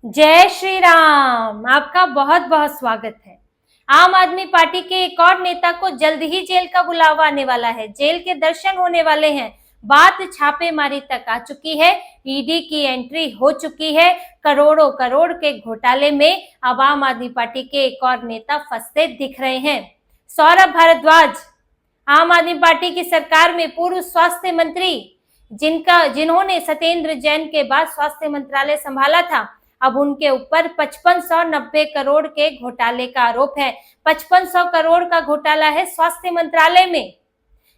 जय श्री राम। आपका बहुत बहुत स्वागत है। आम आदमी पार्टी के एक और नेता को जल्द ही जेल का बुलावा आने वाला है। जेल के दर्शन होने वाले हैं। बात छापेमारी तक आ चुकी है। ईडी की एंट्री हो चुकी है। करोड़ों करोड़ के घोटाले में अब आम आदमी पार्टी के एक और नेता फंसते दिख रहे हैं। सौरभ भारद्वाज, आम आदमी पार्टी की सरकार में पूर्व स्वास्थ्य मंत्री, जिन्होंने सत्येंद्र जैन के बाद स्वास्थ्य मंत्रालय संभाला था, अब उनके ऊपर 5590 करोड़ के घोटाले का आरोप है। 5500 करोड़ का घोटाला है स्वास्थ्य मंत्रालय में,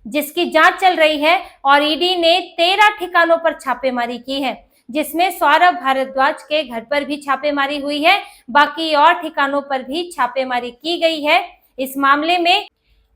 जिसकी जांच चल रही है। और ईडी ने 13 ठिकानों पर छापेमारी की है, जिसमें सौरभ भारद्वाज के घर पर भी छापेमारी हुई है। बाकी और ठिकानों पर भी छापेमारी की गई है इस मामले में।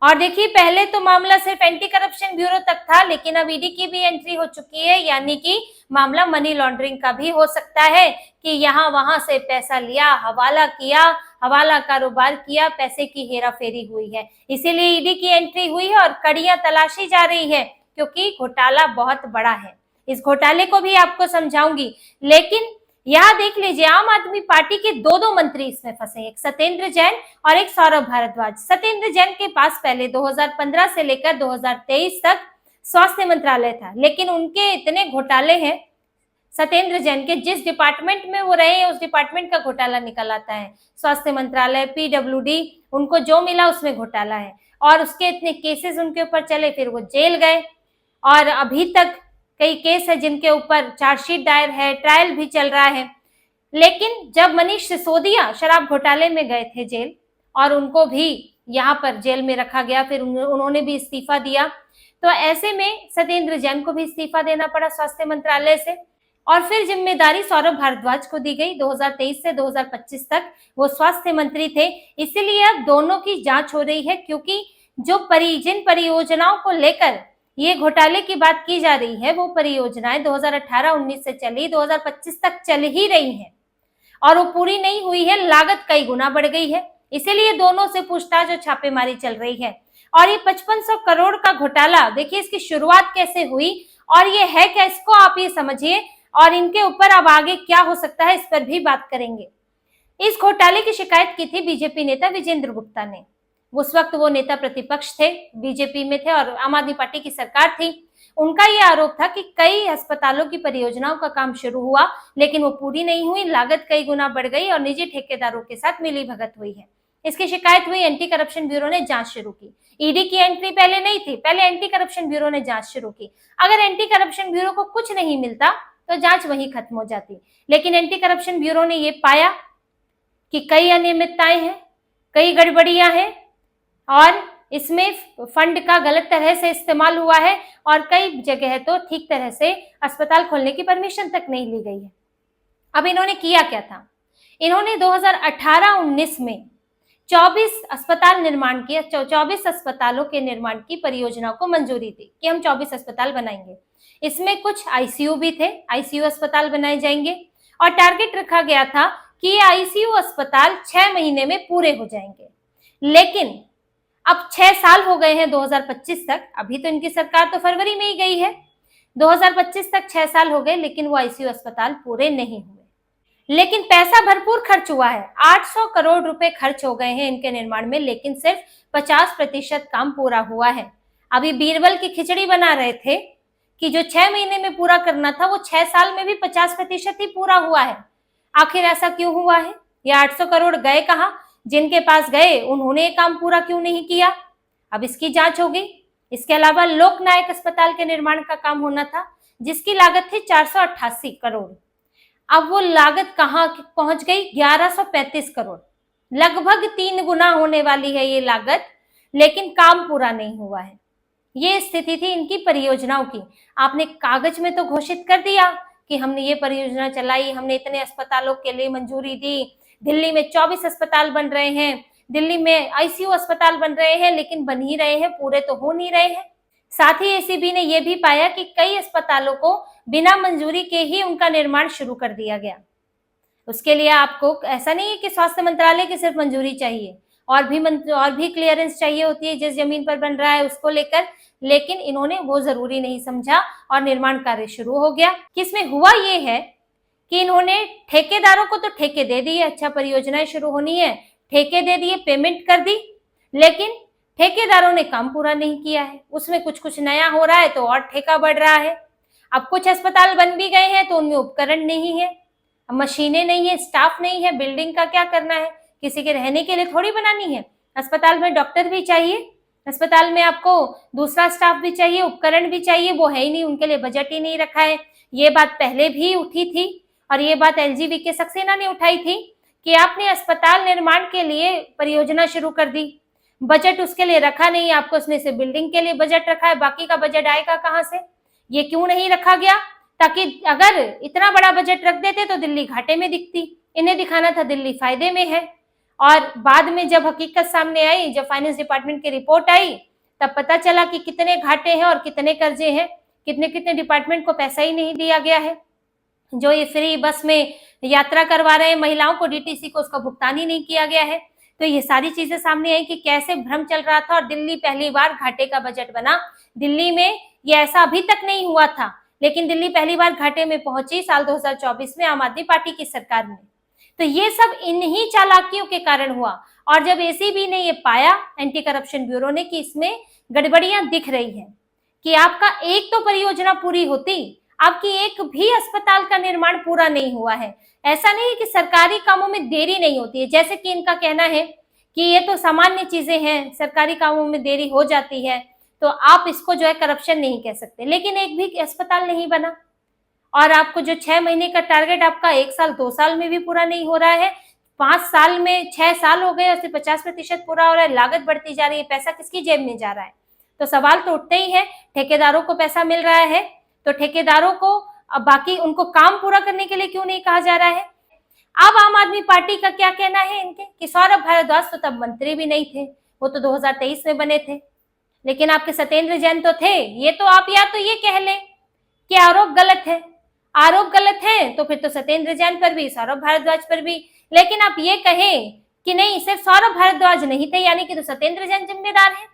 और देखिए, पहले तो मामला सिर्फ एंटी करप्शन ब्यूरो तक था, लेकिन अब ईडी की भी एंट्री हो चुकी है। यानी कि मामला मनी लॉन्ड्रिंग का भी हो सकता है कि यहाँ वहां से पैसा लिया, हवाला किया, हवाला कारोबार किया, पैसे की हेराफेरी हुई है। इसीलिए ईडी की एंट्री हुई है और कड़ियां तलाशी जा रही है, क्योंकि घोटाला बहुत बड़ा है। इस घोटाले को भी आपको समझाऊंगी, लेकिन यहाँ देख लीजिए, आम आदमी पार्टी के दो मंत्री इसमें फंसे, एक सत्येंद्र जैन और एक सौरभ भारद्वाज। सत्येंद्र जैन के पास पहले 2015 से लेकर 2023 तक स्वास्थ्य मंत्रालय था, लेकिन उनके इतने घोटाले हैं सत्येंद्र जैन के, जिस डिपार्टमेंट में वो रहे उस डिपार्टमेंट का घोटाला निकल आता है। स्वास्थ्य मंत्रालय, पीडब्ल्यूडी, उनको जो मिला उसमें घोटाला है। और उसके इतने केसेस उनके ऊपर चले, फिर वो जेल गए और अभी तक कई केस है जिनके ऊपर चार्जशीट दायर है, ट्रायल भी चल रहा है। लेकिन जब मनीष सिसोदिया शराब घोटाले में गए थे जेल, और उनको भी यहाँ पर जेल में रखा गया, फिर उन्होंने भी इस्तीफा दिया, तो ऐसे में सत्येंद्र जैन को भी इस्तीफा देना पड़ा स्वास्थ्य मंत्रालय से। और फिर जिम्मेदारी सौरभ भारद्वाज को दी गई। 2023 से 2025 तक वो स्वास्थ्य मंत्री थे। इसीलिए अब दोनों की जांच हो रही है, क्योंकि जो जिन परियोजनाओं को लेकर ये घोटाले की बात की जा रही है, वो परियोजनाएं 2018-19 से चली 2025 तक चल ही रही हैं और वो पूरी नहीं हुई है। लागत कई गुना बढ़ गई है, इसीलिए दोनों से पूछताछ और छापेमारी चल रही है। और ये 5500 करोड़ का घोटाला, देखिए इसकी शुरुआत कैसे हुई और ये है क्या, इसको आप ये समझिए। और इनके ऊपर अब आगे क्या हो सकता है, इस पर भी बात करेंगे। इस घोटाले की शिकायत की थी बीजेपी नेता विजेंद्र गुप्ता ने। उस वक्त वो नेता प्रतिपक्ष थे, बीजेपी में थे और आम आदमी पार्टी की सरकार थी। उनका ये आरोप था कि कई अस्पतालों की परियोजनाओं का काम शुरू हुआ, लेकिन वो पूरी नहीं हुई, लागत कई गुना बढ़ गई और निजी ठेकेदारों के साथ मिलीभगत हुई है। इसकी शिकायत हुई, एंटी करप्शन ब्यूरो ने जांच शुरू की। ईडी की एंट्री पहले नहीं थी, पहले एंटी करप्शन ब्यूरो ने जांच शुरू की। अगर एंटी करप्शन ब्यूरो को कुछ नहीं मिलता तो जांच वहीं खत्म हो जाती, लेकिन एंटी करप्शन ब्यूरो ने ये पाया कि कई अनियमितताएं हैं, कई गड़बड़ियां हैं और इसमें फंड का गलत तरह से इस्तेमाल हुआ है और कई जगह तो ठीक तरह से अस्पताल खोलने की परमिशन तक नहीं ली गई है। अब इन्होंने किया क्या था, इन्होंने 2018-19 में 24 अस्पताल निर्माण किया। 24 अस्पतालों के निर्माण की परियोजना को मंजूरी दी कि हम 24 अस्पताल बनाएंगे। इसमें कुछ आईसीयू भी थे, आईसीयू अस्पताल बनाए जाएंगे और टारगेट रखा गया था कि ये आईसीयू अस्पताल 6 महीने में पूरे हो जाएंगे। लेकिन अब 6 साल हो गए हैं 2025 तक, अभी तो इनकी सरकार तो फरवरी में ही गई है। 2025 तक 6 साल हो गए, लेकिन वो आईसीयू अस्पताल पूरे नहीं हुए। लेकिन पैसा भरपूर खर्च हुआ है, 800 करोड़ रुपए खर्च हो गए हैं इनके निर्माण में, लेकिन सिर्फ 50% काम पूरा हुआ है। अभी बीरबल की खिचड़ी बना रहे थे कि जो 6 महीने में पूरा करना था वो 6 साल में भी 50% ही पूरा हुआ है। आखिर ऐसा क्यों हुआ है? ये 800 करोड़ गए कहाँ? जिनके पास गए उन्होंने काम पूरा क्यों नहीं किया? अब इसकी जांच होगी। इसके अलावा लोकनायक अस्पताल के निर्माण का काम होना था, जिसकी लागत थी 488 करोड़। अब वो लागत कहाँ पहुंच गई? 1135 करोड़। लगभग 3 गुना होने वाली है ये लागत, लेकिन काम पूरा नहीं हुआ है। ये स्थिति थी इनकी परियोजनाओं की। आपने कागज में तो घोषित कर दिया कि हमने ये परियोजना चलाई, हमने इतने अस्पतालों के लिए मंजूरी दी, दिल्ली में 24 अस्पताल बन रहे हैं, दिल्ली में आईसीयू अस्पताल बन रहे हैं, लेकिन बन ही रहे हैं, पूरे तो हो नहीं रहे हैं। साथ ही एसीबी ने यह भी पाया कि कई अस्पतालों को बिना मंजूरी के ही उनका निर्माण शुरू कर दिया गया। उसके लिए आपको ऐसा नहीं है कि स्वास्थ्य मंत्रालय की सिर्फ मंजूरी चाहिए, और भी क्लियरेंस चाहिए होती है जिस जमीन पर बन रहा है उसको लेकर, लेकिन इन्होंने वो जरूरी नहीं समझा और निर्माण कार्य शुरू हो गया। कि इसमें हुआ ये है कि इन्होंने ठेकेदारों को तो ठेके दे दिए, अच्छा परियोजनाएं शुरू होनी है, ठेके दे दिए, पेमेंट कर दी, लेकिन ठेकेदारों ने काम पूरा नहीं किया है। उसमें कुछ कुछ नया हो रहा है तो और ठेका बढ़ रहा है। अब कुछ अस्पताल बन भी गए हैं तो उनमें उपकरण नहीं है, मशीनें नहीं है, स्टाफ नहीं है, बिल्डिंग का क्या करना है, किसी के रहने के लिए थोड़ी बनानी है। अस्पताल में डॉक्टर भी चाहिए, अस्पताल में आपको दूसरा स्टाफ भी चाहिए, उपकरण भी चाहिए, वो है ही नहीं, उनके लिए बजट ही नहीं रखा है। ये बात पहले भी उठी थी और ये बात एलजीवीके सक्सेना ने उठाई थी कि आपने अस्पताल निर्माण के लिए परियोजना शुरू कर दी, बजट उसके लिए रखा नहीं, आपको उसने से बिल्डिंग के लिए बजट रखा है, बाकी का बजट आएगा कहाँ से? ये क्यों नहीं रखा गया? ताकि अगर इतना बड़ा बजट रख देते तो दिल्ली घाटे में दिखती, इन्हें दिखाना था दिल्ली फायदे में है। और बाद में जब हकीकत सामने आई, जब फाइनेंस डिपार्टमेंट की रिपोर्ट आई, तब पता चला कि कितने घाटे हैं और कितने कर्जे हैं, कितने कितने डिपार्टमेंट को पैसा ही नहीं दिया गया है। जो ये फ्री बस में यात्रा करवा रहे हैं महिलाओं को, डीटीसी को, उसका भुगतान ही नहीं किया गया है। तो ये सारी चीजें सामने आई कि कैसे भ्रम चल रहा था और दिल्ली पहली बार घाटे का बजट बना। दिल्ली में ये ऐसा अभी तक नहीं हुआ था, लेकिन दिल्ली पहली बार घाटे में पहुंची साल 2024 में आम आदमी पार्टी की सरकार में। तो ये सब इन्हीं चालाकियों के कारण हुआ। और जब एसीबी ने ये पाया, एंटी करप्शन ब्यूरो ने, कि इसमें गड़बड़ियां दिख रही हैं, कि आपका एक तो परियोजना पूरी होती, आपकी एक भी अस्पताल का निर्माण पूरा नहीं हुआ है। ऐसा नहीं है कि सरकारी कामों में देरी नहीं होती है, जैसे कि इनका कहना है कि ये तो सामान्य चीजें हैं, सरकारी कामों में देरी हो जाती है, तो आप इसको जो है करप्शन नहीं कह सकते। लेकिन एक भी अस्पताल नहीं बना और आपको जो 6 महीने का टारगेट आपका 1 साल 2 साल में भी पूरा नहीं हो रहा है, 5 साल में 6 साल हो गए और सिर्फ 50% पूरा हो रहा है, लागत बढ़ती जा रही है, पैसा किसकी जेब में जा रहा है? तो सवाल तो उठते ही है। ठेकेदारों को पैसा मिल रहा है तो ठेकेदारों को अब बाकी उनको काम पूरा करने के लिए क्यों नहीं कहा जा रहा है? अब आम आदमी पार्टी का क्या कहना है इनके, कि सौरभ भारद्वाज तो तब मंत्री भी नहीं थे, वो तो 2023 में बने थे, लेकिन आपके सत्येंद्र जैन तो थे। ये तो आप या तो ये कह लें कि आरोप गलत है, आरोप गलत है तो फिर तो सत्येंद्र जैन पर भी, सौरभ भारद्वाज पर भी। लेकिन आप ये कहें कि नहीं, सिर्फ सौरभ भारद्वाज नहीं थे, यानी कि तो सत्येंद्र जैन जिम्मेदार है।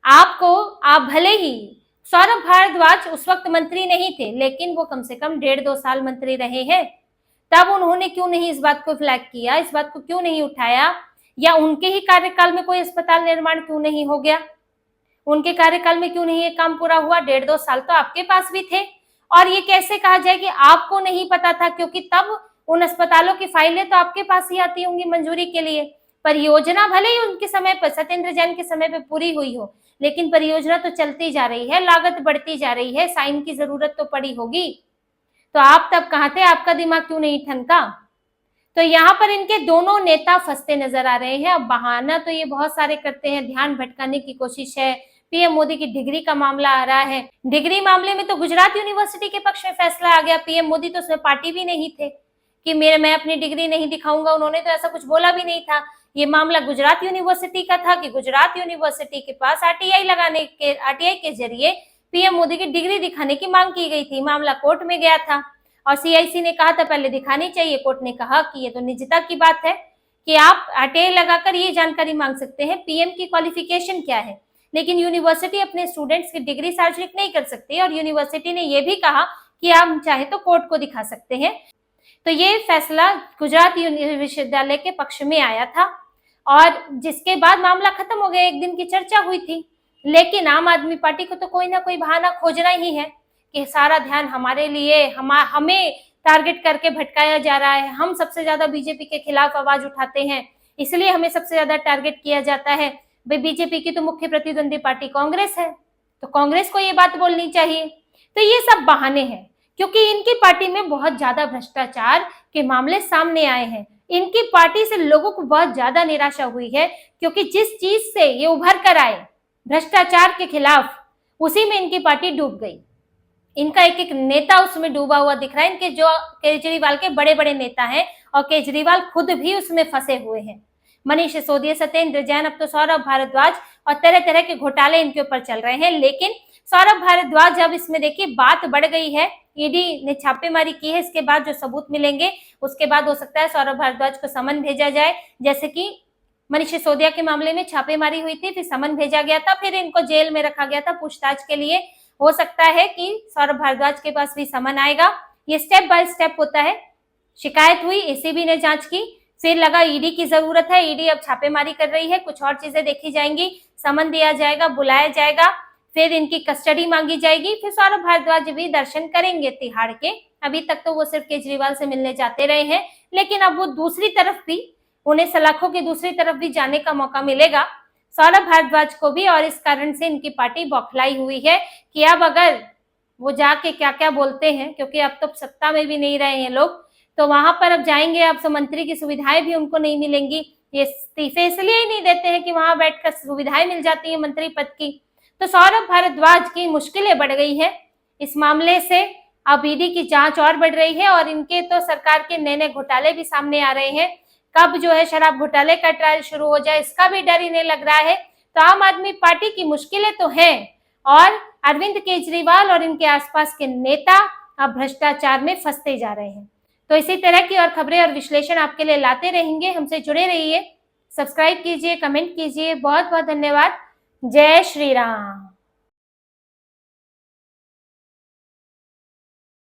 आप भले ही सौरभ भारद्वाज उस वक्त मंत्री नहीं थे, लेकिन वो कम से कम 1.5-2 साल मंत्री रहे हैं, तब उन्होंने क्यों नहीं इस बात को फ्लैग किया, इस बात को क्यों नहीं उठाया? या उनके ही कार्यकाल में कोई अस्पताल निर्माण क्यों नहीं हो गया? उनके कार्यकाल में क्यों नहीं ये काम पूरा हुआ? 1.5-2 साल तो आपके पास भी थे। और ये कैसे कहा जाए कि आपको नहीं पता था, क्योंकि तब उन अस्पतालों की फाइलें तो आपके पास ही आती होंगी मंजूरी के लिए। परियोजना भले ही उनके समय पर, सत्येंद्र जैन के समय पर पूरी हुई हो, लेकिन परियोजना तो चलती जा रही है, लागत बढ़ती जा रही है, साइन की जरूरत तो पड़ी होगी। तो आप तब कहाँ थे? आपका दिमाग क्यों नहीं ठनका? तो यहाँ पर इनके दोनों नेता फंसते नजर आ रहे हैं। अब बहाना तो ये बहुत सारे करते हैं, ध्यान भटकाने की कोशिश है। पीएम मोदी की डिग्री का मामला आ रहा है, डिग्री मामले में तो गुजरात यूनिवर्सिटी के पक्ष में फैसला आ गया। पीएम मोदी तो उसमें पार्टी भी नहीं थे कि मैं अपनी डिग्री नहीं दिखाऊंगा, उन्होंने तो ऐसा कुछ बोला भी नहीं था। ये मामला गुजरात यूनिवर्सिटी का था कि गुजरात यूनिवर्सिटी के पास आरटीआई के जरिए पीएम मोदी की डिग्री दिखाने की मांग की गई थी। मामला कोर्ट में गया था और सीआईसी ने कहा था पहले दिखानी चाहिए। कोर्ट ने कहा कि ये तो निजता की बात है कि आप आरटीआई लगाकर ये जानकारी मांग सकते हैं पीएम की क्वालिफिकेशन क्या है, लेकिन यूनिवर्सिटी अपने स्टूडेंट्स की डिग्री सार्वजनिक नहीं कर सकती। और यूनिवर्सिटी ने यह भी कहा कि आप चाहे तो कोर्ट को दिखा सकते हैं। तो ये फैसला गुजरात विश्वविद्यालय के पक्ष में आया था और जिसके बाद मामला खत्म हो गया, एक दिन की चर्चा हुई थी। लेकिन आम आदमी पार्टी को तो कोई ना कोई बहाना खोजना ही है कि सारा ध्यान हमारे लिए, हमें टारगेट करके भटकाया जा रहा है, हम सबसे ज्यादा बीजेपी के खिलाफ आवाज उठाते हैं, इसलिए हमें सबसे ज्यादा टारगेट किया जाता है। बीजेपी की तो मुख्य प्रतिद्वंदी पार्टी कांग्रेस है, तो कांग्रेस को ये बात बोलनी चाहिए। तो ये सब बहाने हैं, क्योंकि इनकी पार्टी में बहुत ज्यादा भ्रष्टाचार के मामले सामने आए हैं। इनकी पार्टी से लोगों को बहुत ज्यादा निराशा हुई है, क्योंकि जिस चीज से ये उभर कर आए भ्रष्टाचार के खिलाफ, उसी में इनकी पार्टी डूब गई। इनका एक एक नेता उसमें डूबा हुआ दिख रहा है। इनके जो केजरीवाल के बड़े बड़े नेता हैं और केजरीवाल खुद भी उसमें फंसे हुए हैं। मनीष सिसोदिया, सत्येंद्र जैन, अब तो सौरभ भारद्वाज, और तरह तरह के घोटाले इनके ऊपर चल रहे हैं। लेकिन सौरभ भारद्वाज, अब इसमें देखिए बात बढ़ गई है, ईडी ने छापेमारी की है, इसके बाद जो सबूत मिलेंगे उसके बाद हो सकता है सौरभ भारद्वाज को समन भेजा जाए। जैसे कि मनीष सिसोदिया के मामले में छापेमारी हुई थी, फिर समन भेजा गया था, फिर इनको जेल में रखा गया था पूछताछ के लिए। हो सकता है कि सौरभ भारद्वाज के पास भी समन आएगा। ये स्टेप बाय स्टेप होता है। शिकायत हुई, एसीबी ने जांच की, फिर लगा ईडी की जरूरत है, ईडी अब छापेमारी कर रही है, कुछ और चीजें देखी जाएंगी, समन दिया जाएगा, बुलाया जाएगा, फिर इनकी कस्टडी मांगी जाएगी, फिर सौरभ भारद्वाज भी दर्शन करेंगे तिहाड़ के। अभी तक तो वो सिर्फ केजरीवाल से मिलने जाते रहे हैं, लेकिन अब वो दूसरी तरफ भी, उन्हें सलाखों की दूसरी तरफ भी जाने का मौका मिलेगा सौरभ भारद्वाज को भी। और इस कारण से इनकी पार्टी बौखलाई हुई है कि अब अगर वो जाके क्या क्या बोलते हैं, क्योंकि अब तो सत्ता में भी नहीं रहे हैं लोग, तो वहां पर अब जाएंगे, अब तो मंत्री की सुविधाएं भी उनको नहीं मिलेंगी। ये इस्तीफे इसलिए ही नहीं देते हैं कि वहां बैठकर सुविधाएं मिल जाती है मंत्री पद की। तो सौरभ भारद्वाज की मुश्किलें बढ़ गई है इस मामले से। अब ईडी की जांच और बढ़ रही है और इनके तो सरकार के नए नए घोटाले भी सामने आ रहे हैं। कब जो है शराब घोटाले का ट्रायल शुरू हो जाए, इसका भी डर इन्हें लग रहा है। तो आम आदमी पार्टी की मुश्किलें तो हैं और अरविंद केजरीवाल और इनके आसपास के नेता अब भ्रष्टाचार में फंसते जा रहे हैं। तो इसी तरह की और खबरें और विश्लेषण आपके लिए लाते रहेंगे, हमसे जुड़े रहिए, सब्सक्राइब कीजिए, कमेंट कीजिए। बहुत बहुत धन्यवाद। जय श्री राम।